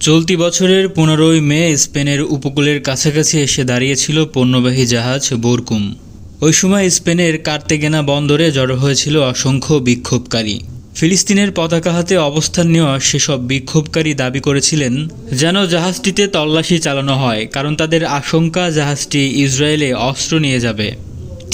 চলতি বছরের 15ই মে স্পেনের উপকূলের কাছাকাছি এসে দাঁড়িয়েছিল পণ্যবাহী জাহাজ বোরকুম। ওই সময় স্পেনের কার্তেগেনা বন্দরে জড়ো হয়েছিল অসংখ্য বিক্ষোভকারী। ফিলিস্তিনের পতাকা হাতে অবস্থান নেওয়া সেসব বিক্ষোভকারী দাবি করেছিলেন যেন জাহাজটিতে তল্লাশি চালানো হয়, কারণ তাদের আশঙ্কা জাহাজটি ইসরায়েলে অস্ত্র নিয়ে যাবে।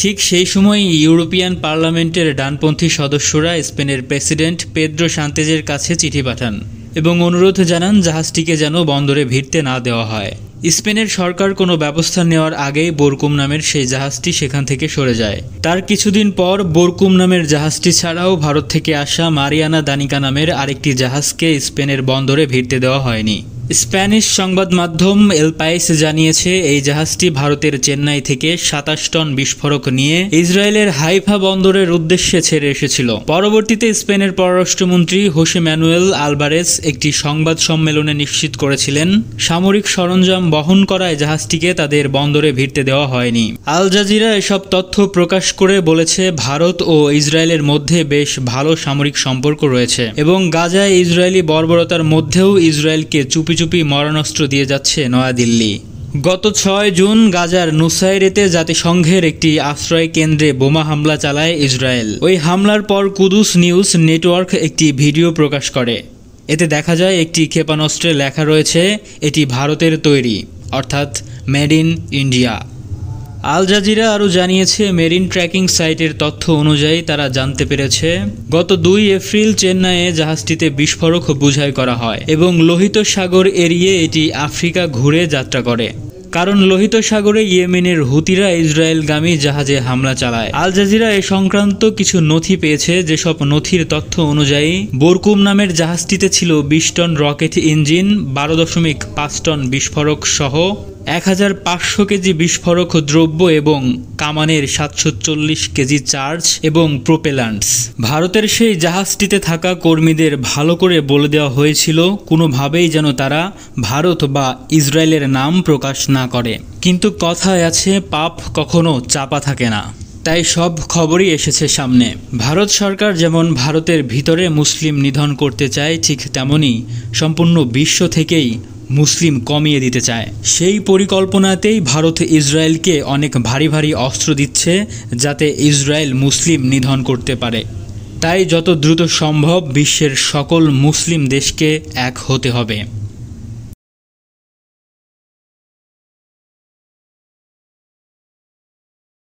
ঠিক সেই সময় ইউরোপিয়ান পার্লামেন্টের ডানপন্থী সদস্যরা স্পেনের প্রেসিডেন্ট পেদ্রো সান্তেজের কাছে চিঠি পাঠান এবং অনুরোধ জানান জাহাজটিকে যেন বন্দরে ভিড়তে না দেওয়া হয়। স্পেনের সরকার কোনো ব্যবস্থা নেওয়ার আগেই বোরকুম নামের সেই জাহাজটি সেখান থেকে সরে যায়। তার কিছুদিন পর বোরকুম নামের জাহাজটি ছাড়াও ভারত থেকে আসা মারিয়ানা দানিকা নামের আরেকটি জাহাজকে স্পেনের বন্দরে ভিড়তে দেওয়া হয়নি। স্প্যানিশ সংবাদ মাধ্যম এল পাইস জানিয়েছে এই জাহাজটি ভারতের চেন্নাই থেকে 27 টন বিস্ফোরক নিয়ে ইসরায়েলের হাইফা বন্দরের উদ্দেশ্যে ছেড়ে এসেছিল। পরবর্তীতে স্পেনের পররাষ্ট্রমন্ত্রী হোসে ম্যানুয়েল আলভারেজ একটি সংবাদ সম্মেলনে নিশ্চিত করেছিলেন সামরিক সরঞ্জাম বহন করায় জাহাজটিকে তাদের বন্দরে ভিড়তে দেওয়া হয়নি। আল জাজিরা এসব তথ্য প্রকাশ করে বলেছে ভারত ও ইসরায়েলের মধ্যে বেশ ভালো সামরিক সম্পর্ক রয়েছে এবং গাজায় ইসরায়েলি বর্বরতার মধ্যেও ইসরায়েলকে চুপি মরণাস্ত্র দিয়ে যাচ্ছে নয়াদিল্লি। গত 6 জুন গাজার নুসাইরেতে জাতিসংঘের একটি আশ্রয় কেন্দ্রে বোমা হামলা চালায় ইসরায়েল। ওই হামলার পর কুদুস নিউজ নেটওয়ার্ক একটি ভিডিও প্রকাশ করে। এতে দেখা যায় একটি ক্ষেপণাস্ত্রে লেখা রয়েছে এটি ভারতের তৈরি, অর্থাৎ made in India. Al Jazeera আরও জানিয়েছে মেরিন ট্র্যাকিং সাইটের তথ্য অনুযায়ী তারা জানতে পেরেছে গত 2 এপ্রিল চেন্নাইয়ে জাহাজটিতে বিস্ফোরক বোঝাই করা হয় এবং লোহিত সাগর এড়িয়ে এটি আফ্রিকা ঘুরে যাত্রা করে, কারণ লোহিত সাগরে ইয়েমেনের হুতিরা ইসরায়েলগামী জাহাজে হামলা চালায়। আল জাজিরা এ সংক্রান্ত কিছু নথি পেয়েছে, যেসব নথির তথ্য অনুযায়ী বোরকুম নামের জাহাজটিতে ছিল 20 টন রকেট ইঞ্জিন, 12.5 টন বিস্ফোরক সহ 1500 কেজি বিস্ফোরক দ্রব্য এবং কামানের 740 কেজি চার্জ এবং প্রোপেলান্টস। ভারতের সেই জাহাজটিতে থাকা কর্মীদের ভালো করে বলে দেওয়া হয়েছিল কোনোভাবেই যেন তারা ভারত বা ইসরায়েলের নাম প্রকাশ না করে। কিন্তু কথায় আছে, পাপ কখনো চাপা থাকে না, তাই সব খবরই এসেছে সামনে। ভারত সরকার যেমন ভারতের ভিতরে মুসলিম নিধন করতে চায়, ঠিক তেমনি সম্পূর্ণ বিশ্ব থেকেই মুসলিম কমিয়ে দিতে চায়। সেই পরিকল্পনাতেই ভারত ইসরায়েলকে অনেক ভারী ভারী অস্ত্র দিচ্ছে, যাতে ইসরায়েল মুসলিম নিধন করতে পারে। তাই যত দ্রুত সম্ভব বিশ্বের সকল মুসলিম দেশকে এক হতে হবে।